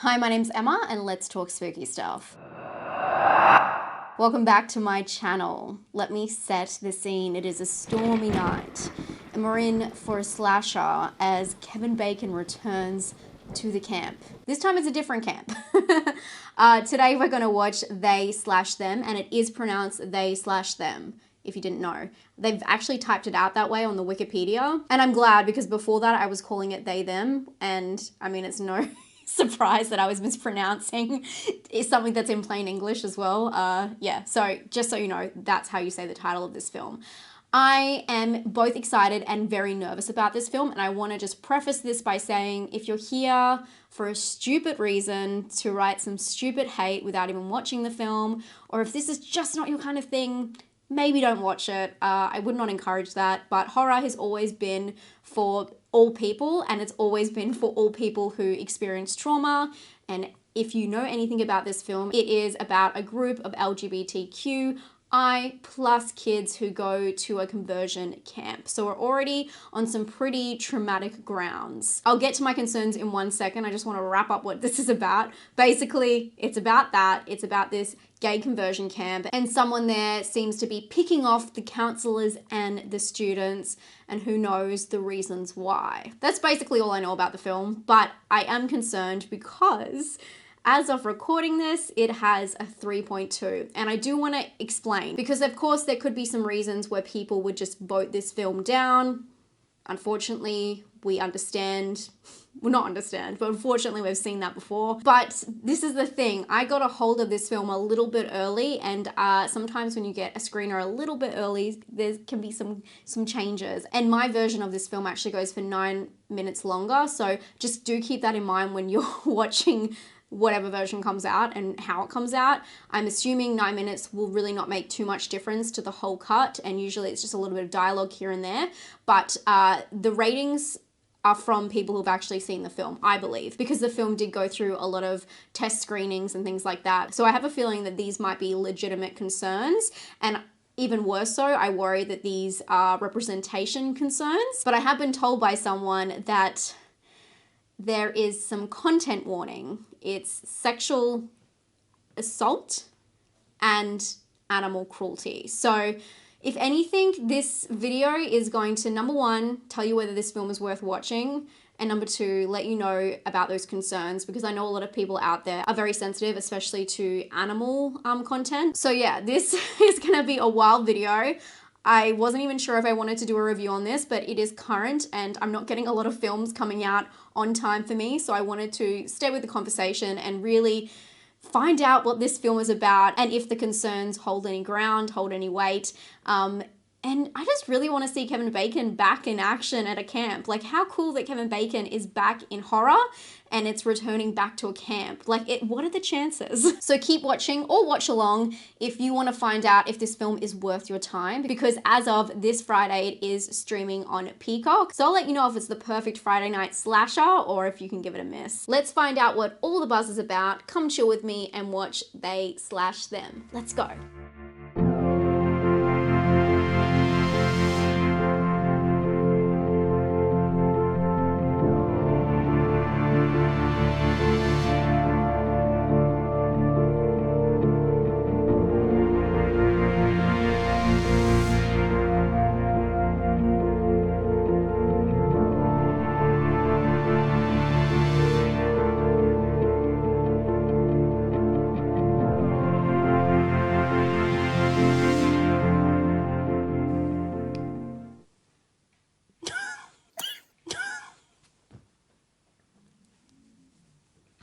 Hi, my name's Emma and let's talk spooky stuff. Welcome back to my channel. Let me set the scene. It is a stormy night and we're in for a slasher as Kevin Bacon returns to the camp. This time it's a different camp. Today we're gonna watch They/Them, and it is pronounced They/Them. If you didn't know. They've actually typed it out that way on the Wikipedia. And I'm glad because before that I was calling it they/them. And I mean, it's no surprise that I was mispronouncing. It's something that's in plain English as well. Yeah, so just so you know, that's how you say the title of this film. I am both excited and very nervous about this film. And I want to just preface this by saying if you're here for a stupid reason to write some stupid hate without even watching the film, or if this is just not your kind of thing, maybe don't watch it. I would not encourage that, but horror has always been for all people, and it's always been for all people who experience trauma. And if you know anything about this film, it is about a group of LGBTQI plus kids who go to a conversion camp. So we're already on some pretty traumatic grounds. I'll get to my concerns in 1 second. I just want to wrap up what this is about. Basically, it's about that. It's about this gay conversion camp, and someone there seems to be picking off the counselors and the students, and who knows the reasons why. That's basically all I know about the film, but I am concerned because as of recording this, it has a 3.2, and I do want to explain because of course there could be some reasons where people would just vote this film down. Unfortunately, we understand. Well, not understand, but unfortunately we've seen that before. But this is the thing, I got a hold of this film a little bit early, and sometimes when you get a screener a little bit early, there can be some changes. And my version of this film actually goes for 9 minutes longer, so just do keep that in mind when you're watching whatever version comes out and how it comes out. I'm assuming 9 minutes will really not make too much difference to the whole cut, and usually it's just a little bit of dialogue here and there. But the ratings are from people who've actually seen the film, I believe, because the film did go through a lot of test screenings and things like that. So I have a feeling that these might be legitimate concerns, and even worse so, I worry that these are representation concerns. But I have been told by someone that there is some content warning. It's sexual assault and animal cruelty. So if anything, this video is going to, number one, tell you whether this film is worth watching, and number two, let you know about those concerns, because I know a lot of people out there are very sensitive, especially to animal content. So yeah, this is gonna be a wild video. I wasn't even sure if I wanted to do a review on this, but it is current and I'm not getting a lot of films coming out on time for me, so I wanted to stay with the conversation and really find out what this film is about and if the concerns hold any ground, hold any weight. And I just really want to see Kevin Bacon back in action at a camp. Like, how cool that Kevin Bacon is back in horror and it's returning back to a camp. Like, what are the chances? So keep watching or watch along if you want to find out if this film is worth your time, because as of this Friday, it is streaming on Peacock. So I'll let you know if it's the perfect Friday night slasher or if you can give it a miss. Let's find out what all the buzz is about. Come chill with me and watch They/Them. Let's go.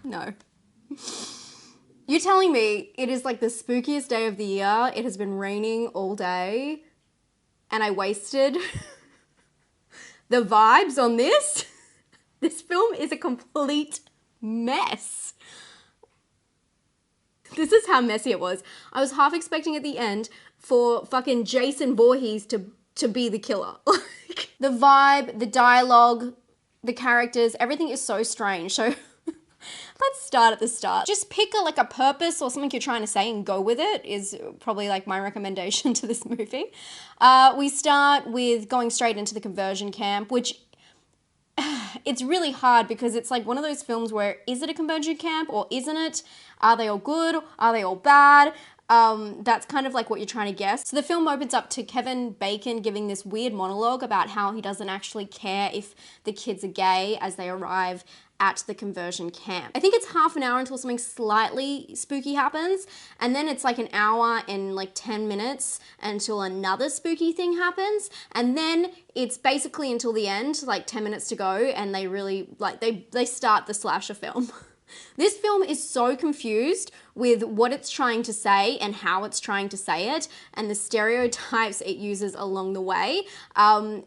No. You're telling me it is like the spookiest day of the year, it has been raining all day, and I wasted the vibes on this? This film is a complete mess. This is how messy it was. I was half expecting at the end for fucking Jason Voorhees to be the killer. The vibe, the dialogue, the characters, everything is so strange. So let's start at the start. Just pick a purpose or something you're trying to say and go with it is probably like my recommendation to this movie. We start with going straight into the conversion camp, which it's really hard because it's like one of those films where, is it a conversion camp or isn't it? Are they all good? Are they all bad? That's kind of like what you're trying to guess. So the film opens up to Kevin Bacon giving this weird monologue about how he doesn't actually care if the kids are gay as they arrive at the conversion camp. I think it's half an hour until something slightly spooky happens, and then it's like an hour and like 10 minutes until another spooky thing happens, and then it's basically until the end, like 10 minutes to go, and they really, like, they start the slasher film. This film is so confused with what it's trying to say and how it's trying to say it and the stereotypes it uses along the way.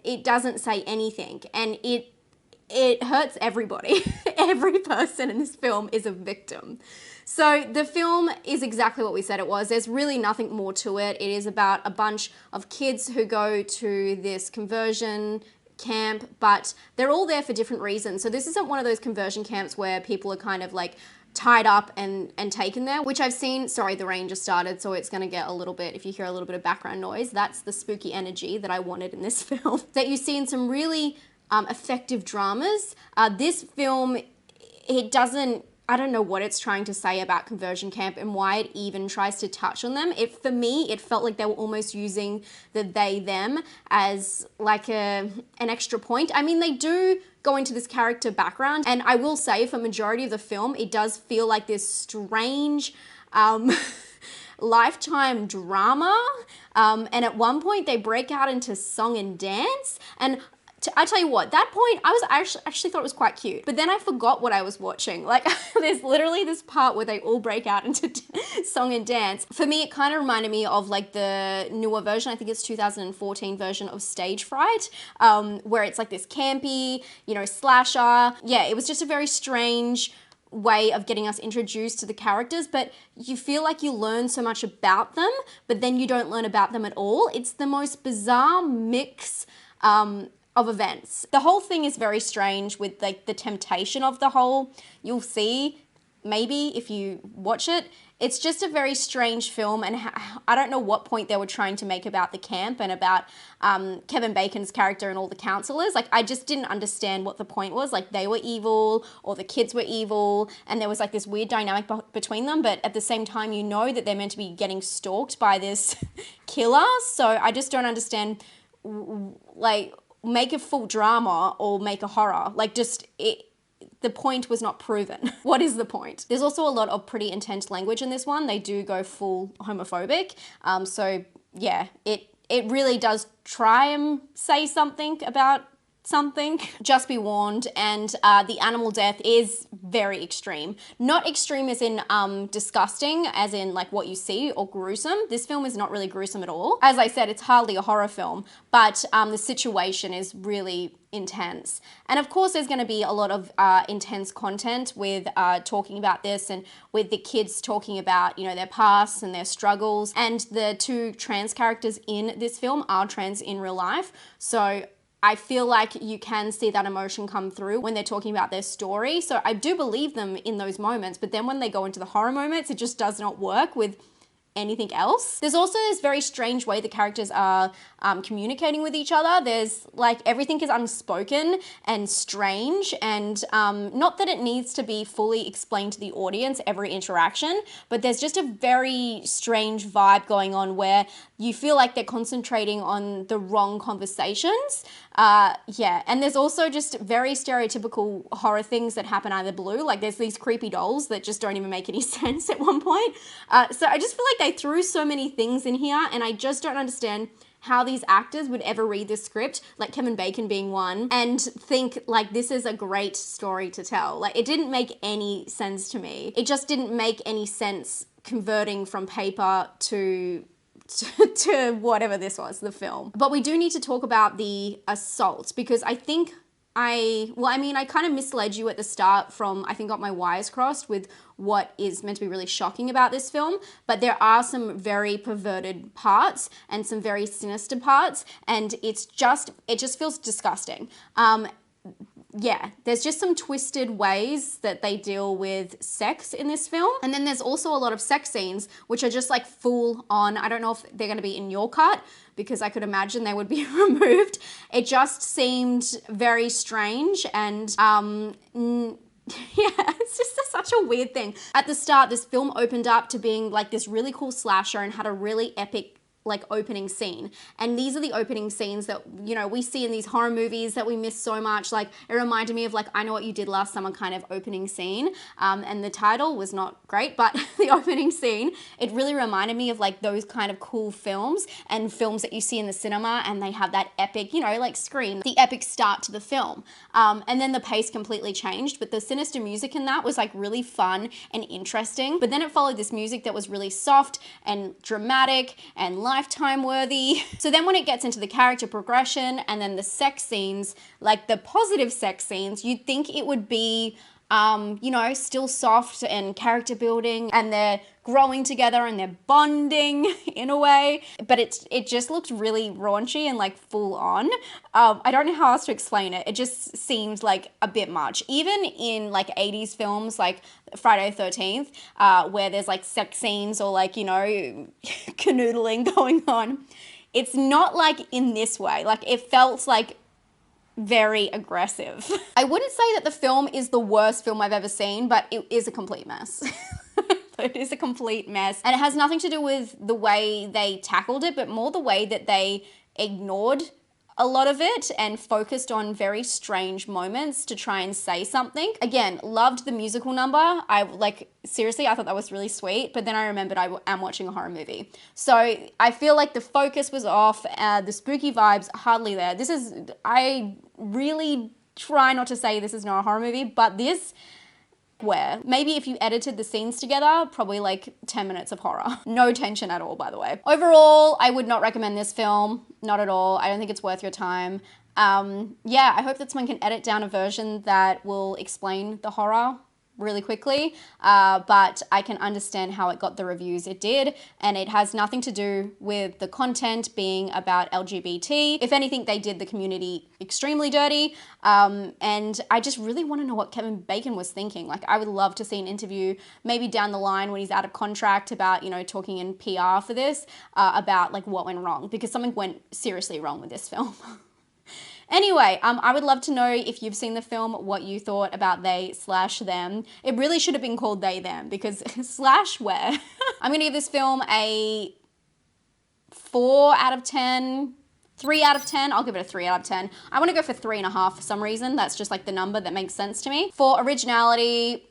It doesn't say anything, and it hurts everybody. Every person in this film is a victim. So the film is exactly what we said it was. There's really nothing more to it. It is about a bunch of kids who go to this conversion camp, but they're all there for different reasons. So this isn't one of those conversion camps where people are kind of like tied up and taken there, which I've seen. Sorry, the rain just started, so it's going to get a little bit, if you hear a little bit of background noise, that's the spooky energy that I wanted in this film. That you see in some really effective dramas. This film, it doesn't, I don't know what it's trying to say about conversion camp and why it even tries to touch on them. For me, it felt like they were almost using the they, them as like an extra point. I mean, they do go into this character background, and I will say for majority of the film, it does feel like this strange, Lifetime drama. And at one point they break out into song and dance, and I tell you what, that point, I actually thought it was quite cute. But then I forgot what I was watching. Like, there's literally this part where they all break out into song and dance. For me, it kind of reminded me of like the newer version, I think it's 2014 version of Stage Fright, where it's like this campy, you know, slasher. Yeah, it was just a very strange way of getting us introduced to the characters, but you feel like you learn so much about them, but then you don't learn about them at all. It's the most bizarre mix of events. The whole thing is very strange with like the temptation of the whole, you'll see maybe if you watch it, it's just a very strange film, and I don't know what point they were trying to make about the camp and about Kevin Bacon's character and all the counselors. Like, I just didn't understand what the point was. Like, they were evil or the kids were evil, and there was like this weird dynamic between them, but at the same time, you know that they're meant to be getting stalked by this killer. So I just don't understand, like, make a full drama or make a horror. Like, just the point was not proven. What is the point? There's also a lot of pretty intense language in this one. They do go full homophobic. So yeah, it really does try and say something about something. Just be warned. And the animal death is very extreme. Not extreme as in disgusting, as in like what you see, or gruesome. This film is not really gruesome at all. As I said, it's hardly a horror film, but the situation is really intense. And of course there's going to be a lot of intense content with talking about this, and with the kids talking about, you know, their pasts and their struggles. And the two trans characters in this film are trans in real life. So I feel like you can see that emotion come through when they're talking about their story. So I do believe them in those moments, but then when they go into the horror moments, it just does not work with anything else. There's also this very strange way the characters are communicating with each other. There's like, everything is unspoken and strange, and not that it needs to be fully explained to the audience, every interaction, but there's just a very strange vibe going on where you feel like they're concentrating on the wrong conversations. Yeah, and there's also just very stereotypical horror things that happen out of the blue. Like, there's these creepy dolls that just don't even make any sense at one point. So I just feel like they threw so many things in here, and I just don't understand how these actors would ever read this script, like Kevin Bacon being one, and think like this is a great story to tell. Like, it didn't make any sense to me. It just didn't make any sense converting from paper to whatever this was, the film. But we do need to talk about the assault, because I think I kind of misled you at the start from, I think, got my wires crossed with what is meant to be really shocking about this film, but there are some very perverted parts and some very sinister parts, and it just feels disgusting. yeah, there's just some twisted ways that they deal with sex in this film. And then there's also a lot of sex scenes, which are just like full on. I don't know if they're gonna be in your cut, because I could imagine they would be removed. It just seemed very strange and yeah, it's just such a weird thing. At the start, this film opened up to being like this really cool slasher and had a really epic like opening scene. And these are the opening scenes that, you know, we see in these horror movies that we miss so much. Like, it reminded me of like I Know What You Did Last Summer kind of opening scene. And the title was not great, but the opening scene, it really reminded me of like those kind of cool films and films that you see in the cinema, and they have that epic, you know, like Scream, the epic start to the film. And then the pace completely changed, but the sinister music in that was like really fun and interesting. But then it followed this music that was really soft and dramatic and lifetime worthy. So then when it gets into the character progression and then the sex scenes, like the positive sex scenes, you'd think it would be, you know, still soft and character building, and they're growing together and they're bonding in a way, but it just looked really raunchy and like full on. I don't know how else to explain it. It just seemed like a bit much. Even in like 80s films like Friday the 13th, where there's like sex scenes or like, you know, canoodling going on, it's not like in this way. Like, it felt like very aggressive. I wouldn't say that the film is the worst film I've ever seen, but it is a complete mess. It is a complete mess. And it has nothing to do with the way they tackled it, but more the way that they ignored a lot of it and focused on very strange moments to try and say something. Again, loved the musical number. Seriously, I thought that was really sweet, but then I remembered I am watching a horror movie. So I feel like the focus was off, the spooky vibes hardly there. I really try not to say this is not a horror movie, but this, where maybe if you edited the scenes together, probably like 10 minutes of horror. No tension at all, by the way. Overall, I would not recommend this film. Not at all. I don't think it's worth your time. Yeah, I hope that someone can edit down a version that will explain the horror really quickly, but I can understand how it got the reviews it did, and it has nothing to do with the content being about LGBT. If anything, they did the community extremely dirty, and I just really want to know what Kevin Bacon was thinking. Like, I would love to see an interview maybe down the line when he's out of contract about, you know, talking in PR for this, about like what went wrong, because something went seriously wrong with this film. Anyway, I would love to know if you've seen the film, what you thought about they/them. It really should have been called they/them, because slash where. I'm going to give this film a 4 out of 10, 3 out of 10. I'll give it a 3 out of 10. I want to go for 3.5 for some reason. That's just like the number that makes sense to me. For originality,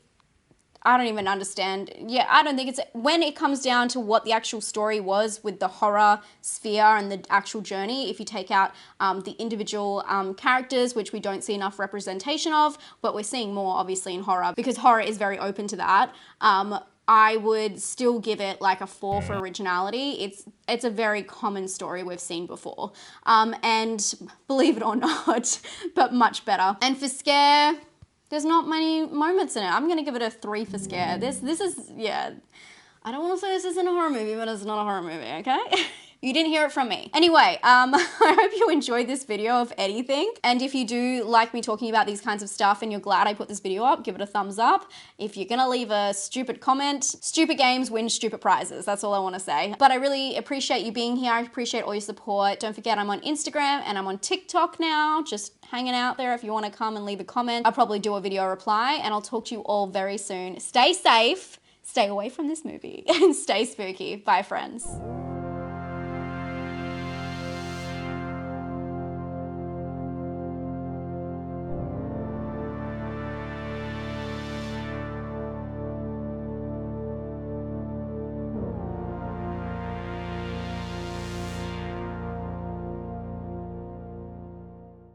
I don't even understand. Yeah, I don't think it's, when it comes down to what the actual story was with the horror sphere and the actual journey, if you take out the individual characters, which we don't see enough representation of, but we're seeing more obviously in horror, because horror is very open to that. I would still give it like a 4 for originality. It's a very common story we've seen before. And believe it or not, but much better. And for scare, there's not many moments in it. I'm gonna give it a 3 for scare. This is, yeah, I don't want to say this isn't a horror movie, but it's not a horror movie, okay? You didn't hear it from me. Anyway, I hope you enjoyed this video, if anything. And if you do like me talking about these kinds of stuff and you're glad I put this video up, give it a thumbs up. If you're gonna leave a stupid comment, stupid games win stupid prizes. That's all I wanna say. But I really appreciate you being here. I appreciate all your support. Don't forget, I'm on Instagram and I'm on TikTok now, just hanging out there if you wanna come and leave a comment. I'll probably do a video reply, and I'll talk to you all very soon. Stay safe, stay away from this movie, and stay spooky. Bye, friends.